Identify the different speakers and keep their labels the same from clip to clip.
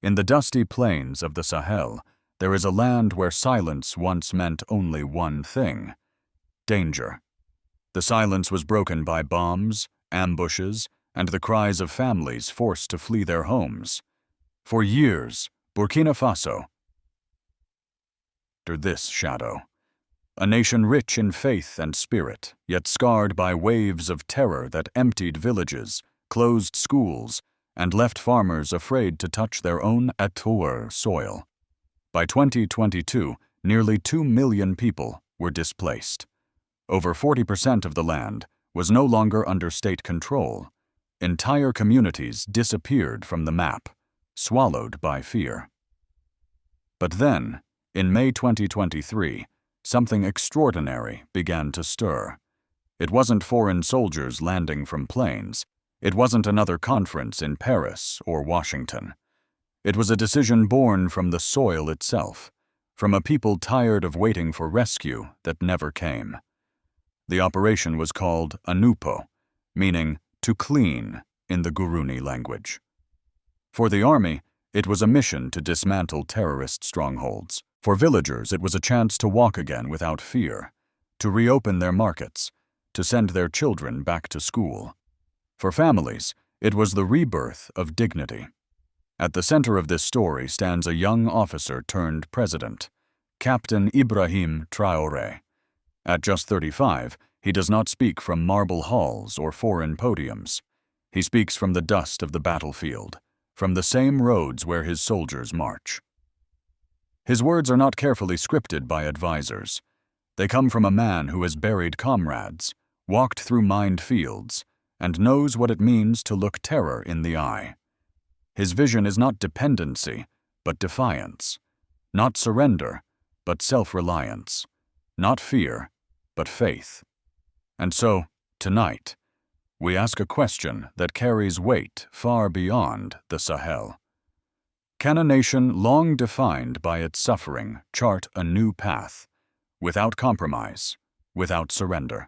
Speaker 1: In the dusty plains of the Sahel, there is a land where silence once meant only one thing: danger. The silence was broken by bombs, ambushes, and the cries of families forced to flee their homes. For years, Burkina Faso under this shadow. A nation rich in faith and spirit, yet scarred by waves of terror that emptied villages, closed schools, and left farmers afraid to touch their own Atour soil. By 2022, nearly 2 million people were displaced. Over 40% of the land was no longer under state control. Entire communities disappeared from the map, swallowed by fear. But then, in May 2023, something extraordinary began to stir. It wasn't foreign soldiers landing from planes. It wasn't another conference in Paris or Washington. It was a decision born from the soil itself, from a people tired of waiting for rescue that never came. The operation was called Anupo, meaning to clean in the Guruni language. For the army, it was a mission to dismantle terrorist strongholds. For villagers, it was a chance to walk again without fear, to reopen their markets, to send their children back to school. For families, it was the rebirth of dignity. At the center of this story stands a young officer turned president, Captain Ibrahim Traoré. At just 35, he does not speak from marble halls or foreign podiums. He speaks from the dust of the battlefield, from the same roads where his soldiers march. His words are not carefully scripted by advisors. They come from a man who has buried comrades, walked through mined fields, and knows what it means to look terror in the eye. His vision is not dependency, but defiance. Not surrender, but self-reliance. Not fear, but faith. And so, tonight, we ask a question that carries weight far beyond the Sahel. Can a nation long defined by its suffering chart a new path, without compromise, without surrender?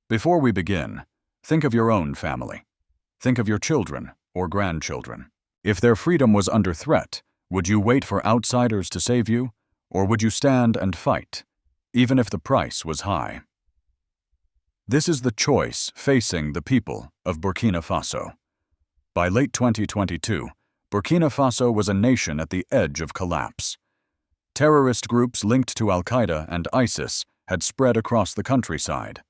Speaker 1: Before we begin, think of your own family. Think of your children or grandchildren. If their freedom was under threat, would you wait for outsiders to save you, or would you stand and fight, even if the price was high? This is the choice facing the people of Burkina Faso. By late 2022, Burkina Faso was a nation at the edge of collapse. Terrorist groups linked to Al-Qaeda and ISIS had spread across the countryside.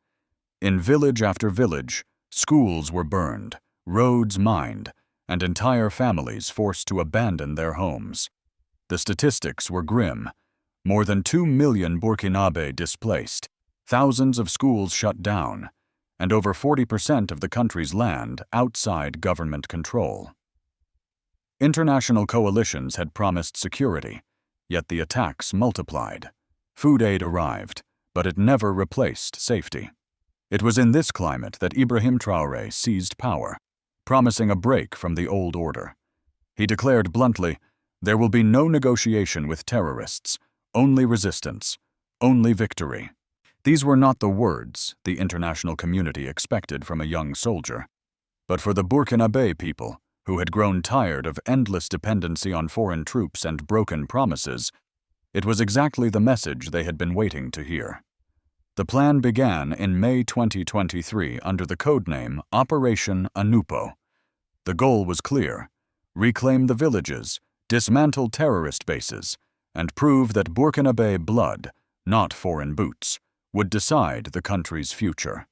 Speaker 1: In village after village, schools were burned, roads mined, and entire families forced to abandon their homes. The statistics were grim. More than 2 million Burkinabé displaced, thousands of schools shut down, and over 40% of the country's land outside government control. International coalitions had promised security, yet the attacks multiplied. Food aid arrived, but it never replaced safety. It was in this climate that Ibrahim Traoré seized power, promising a break from the old order. He declared bluntly, "There will be no negotiation with terrorists, only resistance, only victory." These were not the words the international community expected from a young soldier. But for the Burkinabé people, who had grown tired of endless dependency on foreign troops and broken promises, it was exactly the message they had been waiting to hear. The plan began in May 2023 under the codename Operation Anupo. The goal was clear: reclaim the villages, dismantle terrorist bases, and prove that Burkinabé blood, not foreign boots, would decide the country's future.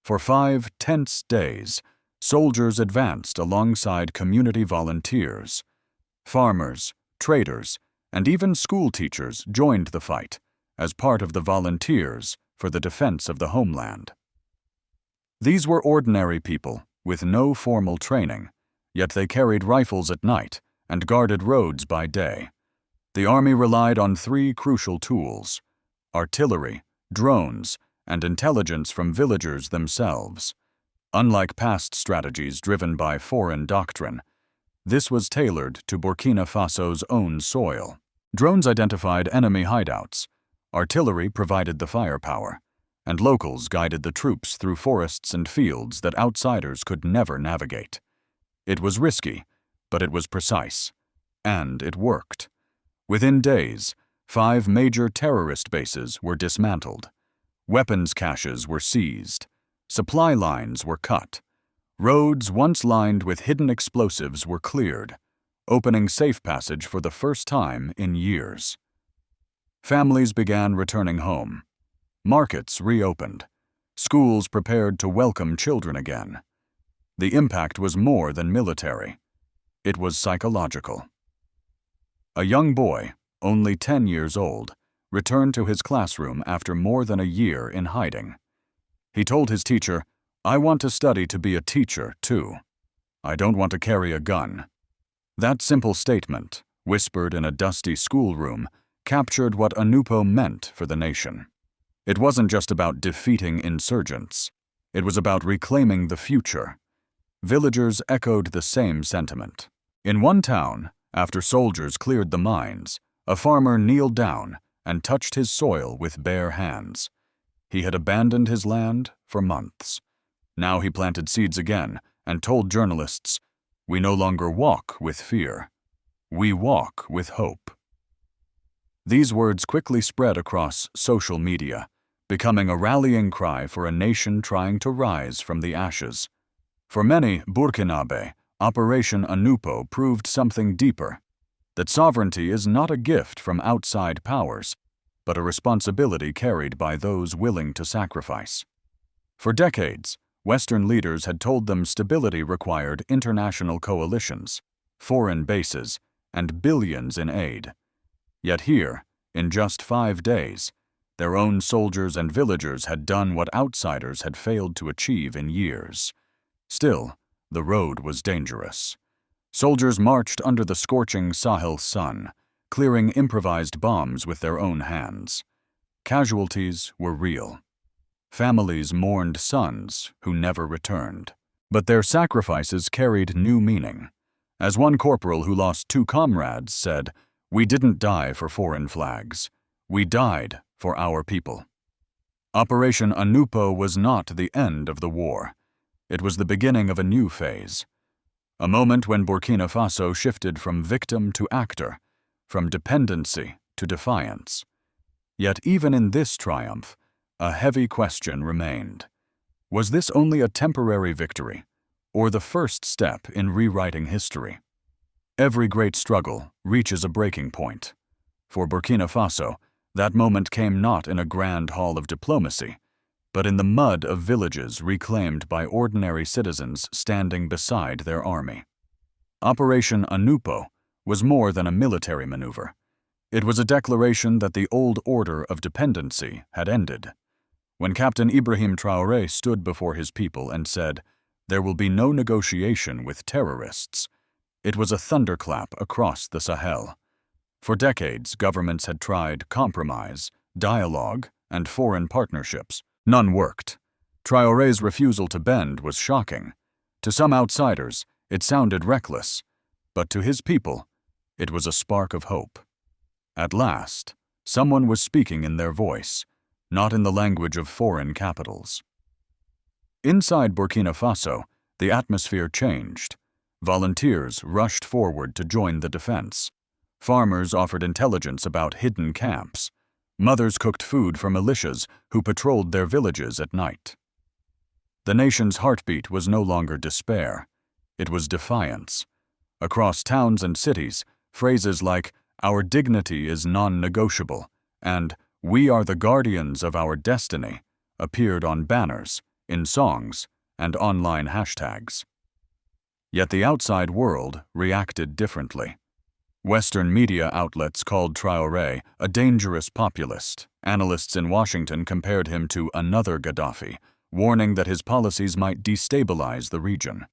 Speaker 1: For 5 tense days, soldiers advanced alongside community volunteers. Farmers, traders, and even school teachers joined the fight as part of the volunteers for the defense of the homeland. These were ordinary people with no formal training, yet they carried rifles at night and guarded roads by day. The army relied on 3 crucial tools: artillery, drones, and intelligence from villagers themselves. Unlike past strategies driven by foreign doctrine, this was tailored to Burkina Faso's own soil. Drones identified enemy hideouts, artillery provided the firepower, and locals guided the troops through forests and fields that outsiders could never navigate. It was risky, But it was precise. And it worked. Within days, 5 major terrorist bases were dismantled. Weapons caches were seized. Supply lines were cut. Roads once lined with hidden explosives were cleared, opening safe passage for the first time in years. Families began returning home. Markets reopened. Schools prepared to welcome children again. The impact was more than military. It was psychological. A young boy, only 10 years old, returned to his classroom after more than a year in hiding. He told his teacher, "I want to study to be a teacher, too. I don't want to carry a gun." That simple statement, whispered in a dusty schoolroom, captured what Anupo meant for the nation. It wasn't just about defeating insurgents. It was about reclaiming the future. Villagers echoed the same sentiment. In one town, after soldiers cleared the mines, a farmer kneeled down and touched his soil with bare hands. He had abandoned his land for months. Now he planted seeds again and told journalists, "We no longer walk with fear. We walk with hope." These words quickly spread across social media, becoming a rallying cry for a nation trying to rise from the ashes. For many, Burkinabé, Operation Anupo proved something deeper, that sovereignty is not a gift from outside powers, but a responsibility carried by those willing to sacrifice. For decades, Western leaders had told them stability required international coalitions, foreign bases, and billions in aid. Yet here, in just 5 days, their own soldiers and villagers had done what outsiders had failed to achieve in years. Still, the road was dangerous. Soldiers marched under the scorching Sahel sun, clearing improvised bombs with their own hands. Casualties were real. Families mourned sons who never returned. But their sacrifices carried new meaning. As one corporal who lost 2 comrades said, "We didn't die for foreign flags. We died for our people." Operation Anupo was not the end of the war. It was the beginning of a new phase. A moment when Burkina Faso shifted from victim to actor, from dependency to defiance. Yet even in this triumph, a heavy question remained. Was this only a temporary victory, or the first step in rewriting history? Every great struggle reaches a breaking point. For Burkina Faso, that moment came not in a grand hall of diplomacy, but in the mud of villages reclaimed by ordinary citizens standing beside their army. Operation Anupo was more than a military maneuver. It was a declaration that the old order of dependency had ended. When Captain Ibrahim Traoré stood before his people and said, "There will be no negotiation with terrorists," it was a thunderclap across the Sahel. For decades, governments had tried compromise, dialogue, and foreign partnerships. None worked. Traoré's refusal to bend was shocking. To some outsiders, it sounded reckless, but to his people, it was a spark of hope. At last, someone was speaking in their voice, not in the language of foreign capitals. Inside Burkina Faso, the atmosphere changed. Volunteers rushed forward to join the defense. Farmers offered intelligence about hidden camps. Mothers cooked food for militias who patrolled their villages at night. The nation's heartbeat was no longer despair. It was defiance. Across towns and cities, phrases like, "Our dignity is non-negotiable," and "We are the guardians of our destiny," appeared on banners, in songs, and online hashtags. Yet the outside world reacted differently. Western media outlets called Traoré a dangerous populist. Analysts in Washington compared him to another Gaddafi, warning that his policies might destabilize the region.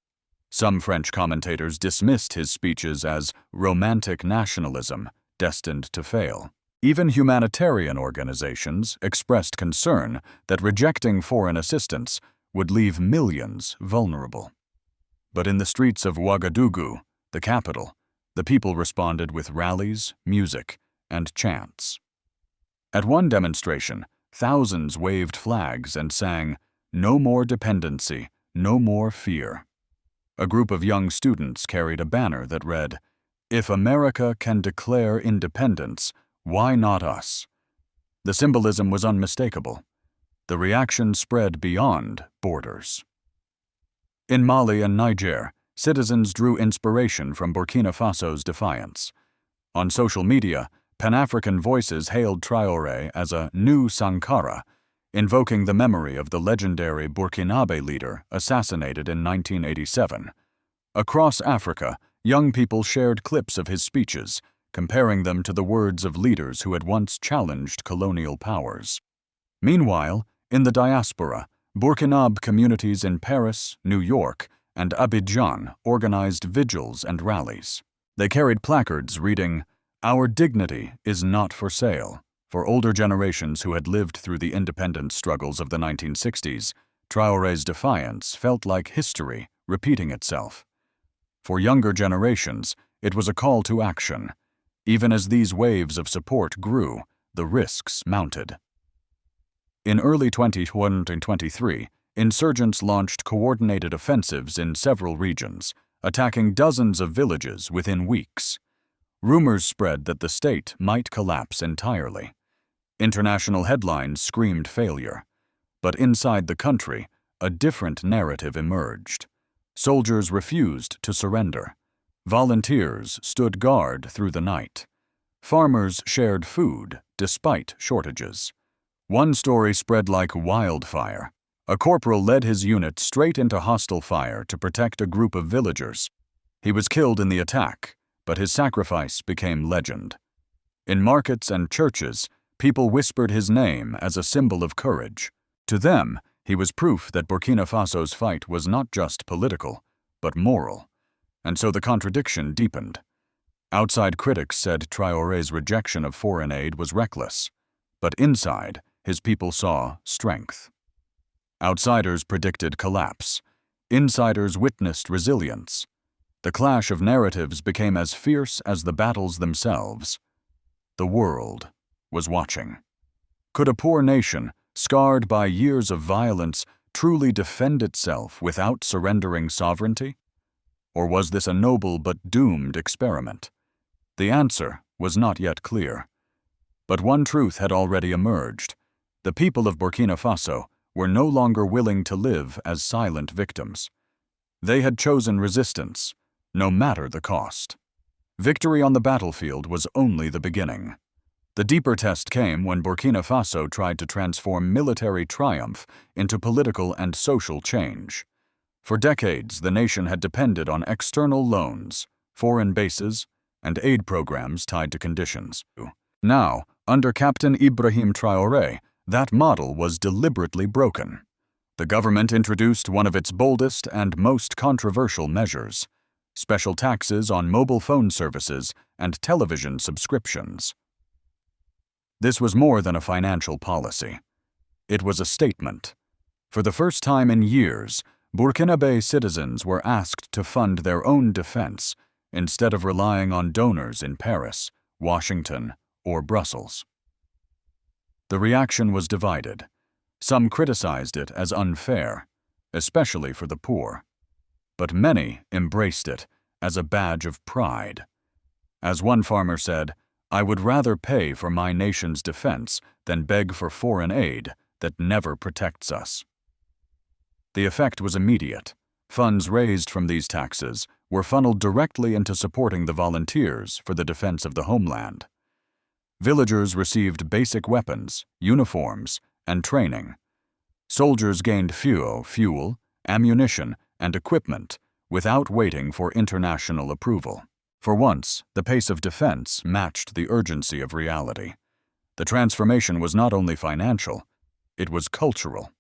Speaker 1: Some French commentators dismissed his speeches as romantic nationalism, destined to fail. Even humanitarian organizations expressed concern that rejecting foreign assistance would leave millions vulnerable. But in the streets of Ouagadougou, the capital, the people responded with rallies, music, and chants. At one demonstration, thousands waved flags and sang, "No more dependency, no more fear." A group of young students carried a banner that read, "If America can declare independence, why not us?" The symbolism was unmistakable. The reaction spread beyond borders. In Mali and Niger, citizens drew inspiration from Burkina Faso's defiance. On social media, Pan-African voices hailed Traoré as a new Sankara, invoking the memory of the legendary Burkinabé leader assassinated in 1987. Across Africa, young people shared clips of his speeches, comparing them to the words of leaders who had once challenged colonial powers. Meanwhile, in the diaspora, Burkinabé communities in Paris, New York, and Abidjan organized vigils and rallies. They carried placards reading, "Our dignity is not for sale." For older generations who had lived through the independence struggles of the 1960s, Traoré's defiance felt like history repeating itself. For younger generations, it was a call to action. Even as these waves of support grew, the risks mounted. In early 2023, insurgents launched coordinated offensives in several regions, attacking dozens of villages within weeks. Rumors spread that the state might collapse entirely. International headlines screamed failure. But inside the country, a different narrative emerged. Soldiers refused to surrender. Volunteers stood guard through the night. Farmers shared food despite shortages. One story spread like wildfire. A corporal led his unit straight into hostile fire to protect a group of villagers. He was killed in the attack, but his sacrifice became legend. In markets and churches, people whispered his name as a symbol of courage. To them, he was proof that Burkina Faso's fight was not just political, but moral. And so the contradiction deepened. Outside critics said Traoré's rejection of foreign aid was reckless, but inside, his people saw strength. Outsiders predicted collapse. Insiders witnessed resilience. The clash of narratives became as fierce as the battles themselves. The world was watching. Could a poor nation, scarred by years of violence, truly defend itself without surrendering sovereignty? Or was this a noble but doomed experiment? The answer was not yet clear. But one truth had already emerged. The people of Burkina Faso were no longer willing to live as silent victims. They had chosen resistance, no matter the cost. Victory on the battlefield was only the beginning. The deeper test came when Burkina Faso tried to transform military triumph into political and social change. For decades, the nation had depended on external loans, foreign bases, and aid programs tied to conditions. Now, under Captain Ibrahim Traoré, that model was deliberately broken. The government introduced one of its boldest and most controversial measures: special taxes on mobile phone services and television subscriptions. This was more than a financial policy. It was a statement. For the first time in years, Burkinabé citizens were asked to fund their own defense instead of relying on donors in Paris, Washington, or Brussels. The reaction was divided. Some criticized it as unfair, especially for the poor. But many embraced it as a badge of pride. As one farmer said, "I would rather pay for my nation's defense than beg for foreign aid that never protects us." The effect was immediate. Funds raised from these taxes were funneled directly into supporting the volunteers for the defense of the homeland. Villagers received basic weapons, uniforms, and training. Soldiers gained fuel, ammunition, and equipment without waiting for international approval. For once, the pace of defense matched the urgency of reality. The transformation was not only financial, it was cultural.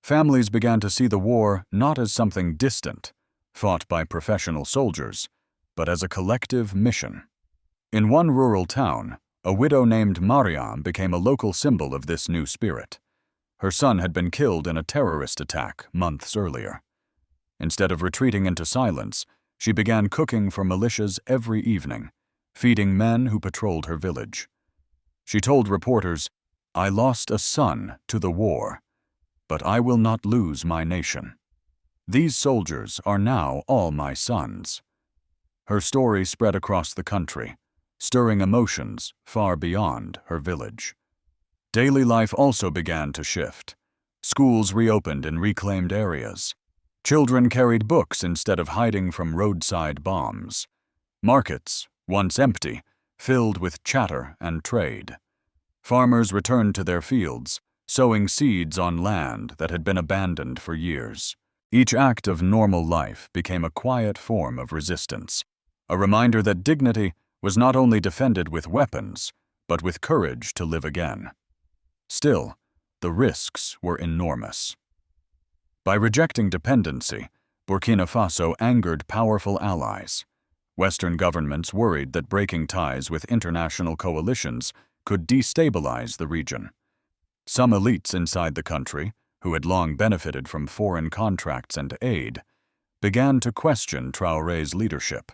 Speaker 1: Families began to see the war not as something distant, fought by professional soldiers, but as a collective mission. In one rural town, a widow named Mariam became a local symbol of this new spirit. Her son had been killed in a terrorist attack months earlier. Instead of retreating into silence, she began cooking for militias every evening, feeding men who patrolled her village. She told reporters, "I lost a son to the war, but I will not lose my nation." These soldiers are now all my sons." Her story spread across the country, stirring emotions far beyond her village. Daily life also began to shift. Schools reopened in reclaimed areas. Children carried books instead of hiding from roadside bombs. Markets, once empty, filled with chatter and trade. Farmers returned to their fields, sowing seeds on land that had been abandoned for years. Each act of normal life became a quiet form of resistance, a reminder that dignity was not only defended with weapons, but with courage to live again. Still, the risks were enormous. By rejecting dependency, Burkina Faso angered powerful allies. Western governments worried that breaking ties with international coalitions could destabilize the region. Some elites inside the country, who had long benefited from foreign contracts and aid, began to question Traoré's leadership.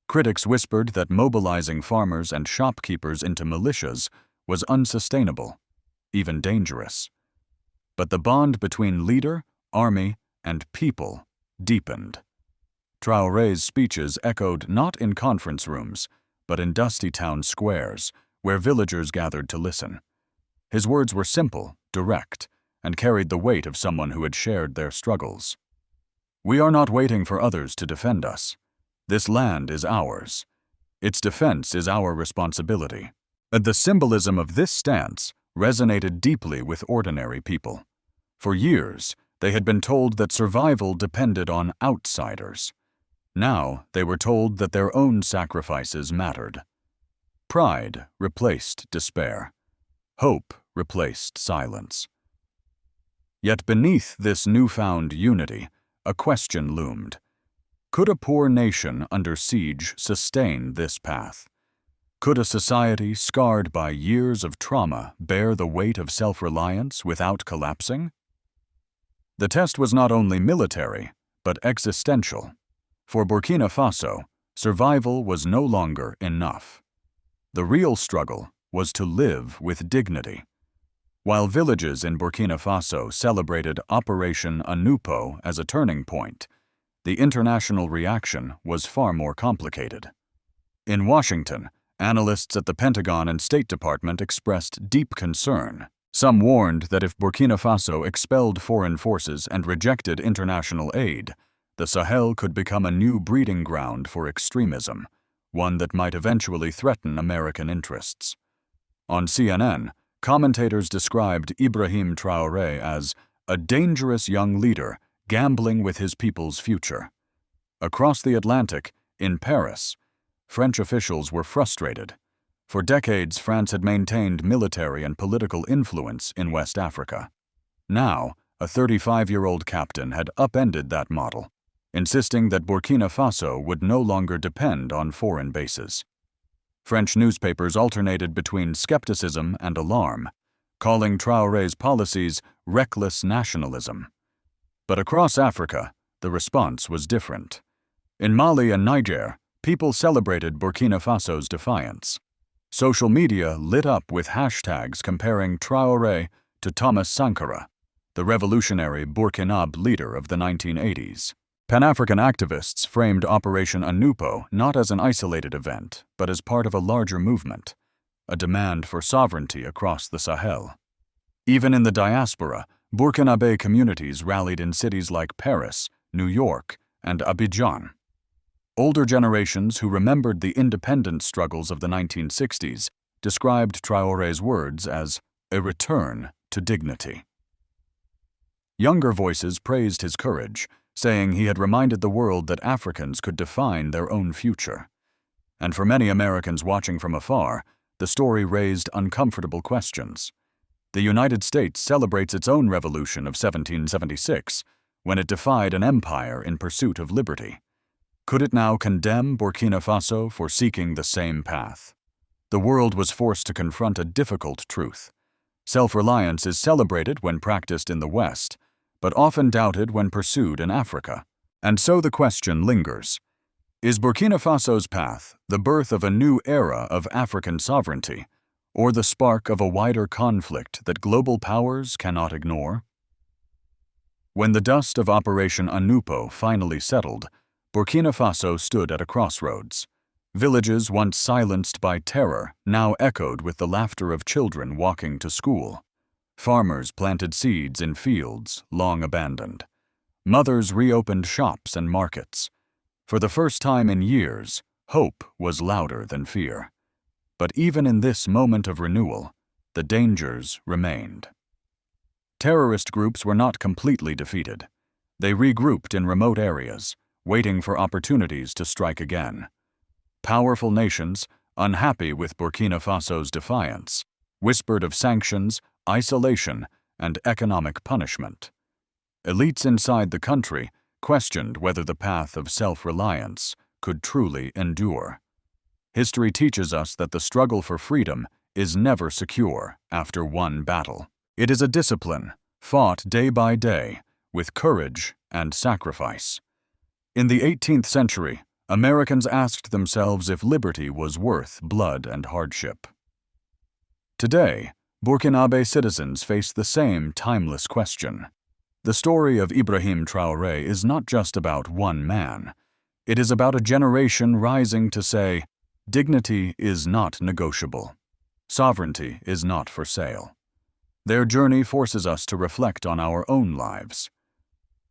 Speaker 1: Critics whispered that mobilizing farmers and shopkeepers into militias was unsustainable, even dangerous. But the bond between leader, army, and people deepened. Traoré's speeches echoed not in conference rooms, but in dusty town squares, where villagers gathered to listen. His words were simple, direct, and carried the weight of someone who had shared their struggles. "We are not waiting for others to defend us. This land is ours. Its defense is our responsibility." The symbolism of this stance resonated deeply with ordinary people. For years, they had been told that survival depended on outsiders. Now they were told that their own sacrifices mattered. Pride replaced despair. Hope replaced silence. Yet beneath this newfound unity, a question loomed. Could a poor nation under siege sustain this path? Could a society scarred by years of trauma bear the weight of self-reliance without collapsing? The test was not only military, but existential. For Burkina Faso, survival was no longer enough. The real struggle was to live with dignity. While villages in Burkina Faso celebrated Operation Anupo as a turning point, the international reaction was far more complicated. In Washington, analysts at the Pentagon and State Department expressed deep concern. Some warned that if Burkina Faso expelled foreign forces and rejected international aid, the Sahel could become a new breeding ground for extremism, one that might eventually threaten American interests. On CNN, commentators described Ibrahim Traoré as a dangerous young leader gambling with his people's future. Across the Atlantic, in Paris, French officials were frustrated. For decades, France had maintained military and political influence in West Africa. Now, a 35-year-old captain had upended that model, insisting that Burkina Faso would no longer depend on foreign bases. French newspapers alternated between skepticism and alarm, calling Traoré's policies reckless nationalism. But across Africa, the response was different. In Mali and Niger, people celebrated Burkina Faso's defiance. Social media lit up with hashtags comparing Traoré to Thomas Sankara, the revolutionary Burkinabé leader of the 1980s. Pan-African activists framed Operation Anupo not as an isolated event, but as part of a larger movement, a demand for sovereignty across the Sahel. Even in the diaspora, Burkinabé communities rallied in cities like Paris, New York, and Abidjan. Older generations who remembered the independence struggles of the 1960s described Traoré's words as a return to dignity. Younger voices praised his courage, saying he had reminded the world that Africans could define their own future. And for many Americans watching from afar, the story raised uncomfortable questions. The United States celebrates its own revolution of 1776, when it defied an empire in pursuit of liberty. Could it now condemn Burkina Faso for seeking the same path? The world was forced to confront a difficult truth. Self-reliance is celebrated when practiced in the West, but often doubted when pursued in Africa. And so the question lingers. Is Burkina Faso's path the birth of a new era of African sovereignty, or the spark of a wider conflict that global powers cannot ignore? When the dust of Operation Anupo finally settled, Burkina Faso stood at a crossroads. Villages once silenced by terror now echoed with the laughter of children walking to school. Farmers planted seeds in fields long abandoned. Mothers reopened shops and markets. For the first time in years, hope was louder than fear. But even in this moment of renewal, the dangers remained. Terrorist groups were not completely defeated. They regrouped in remote areas, waiting for opportunities to strike again. Powerful nations, unhappy with Burkina Faso's defiance, whispered of sanctions, isolation, and economic punishment. Elites inside the country questioned whether the path of self-reliance could truly endure. History teaches us that the struggle for freedom is never secure after one battle. It is a discipline, fought day by day, with courage and sacrifice. In the 18th century, Americans asked themselves if liberty was worth blood and hardship. Today, Burkinabé citizens face the same timeless question. The story of Ibrahim Traoré is not just about one man. It is about a generation rising to say, dignity is not negotiable. Sovereignty is not for sale. Their journey forces us to reflect on our own lives.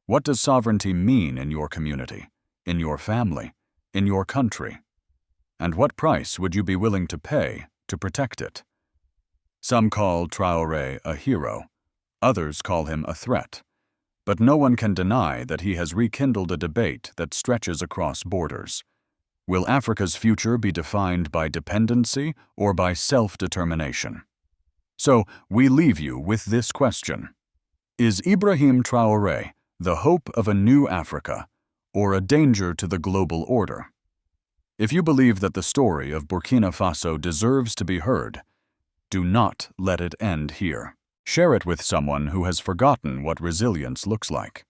Speaker 1: What does sovereignty mean in your community, in your family, in your country? And what price would you be willing to pay to protect it? Some call Traoré a hero. Others call him a threat. But no one can deny that he has rekindled a debate that stretches across borders. Will Africa's future be defined by dependency or by self-determination? So, we leave you with this question. Is Ibrahim Traoré the hope of a new Africa, or a danger to the global order? If you believe that the story of Burkina Faso deserves to be heard, do not let it end here. Share it with someone who has forgotten what resilience looks like.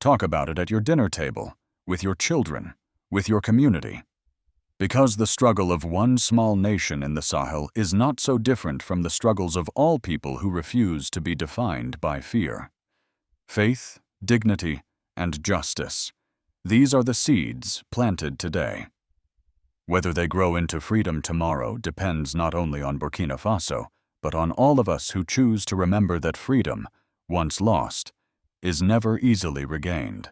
Speaker 1: Talk about it at your dinner table, with your children, with your community. Because the struggle of one small nation in the Sahel is not so different from the struggles of all people who refuse to be defined by fear. Faith, dignity, and justice. These are the seeds planted today. Whether they grow into freedom tomorrow depends not only on Burkina Faso, but on all of us who choose to remember that freedom, once lost, is never easily regained.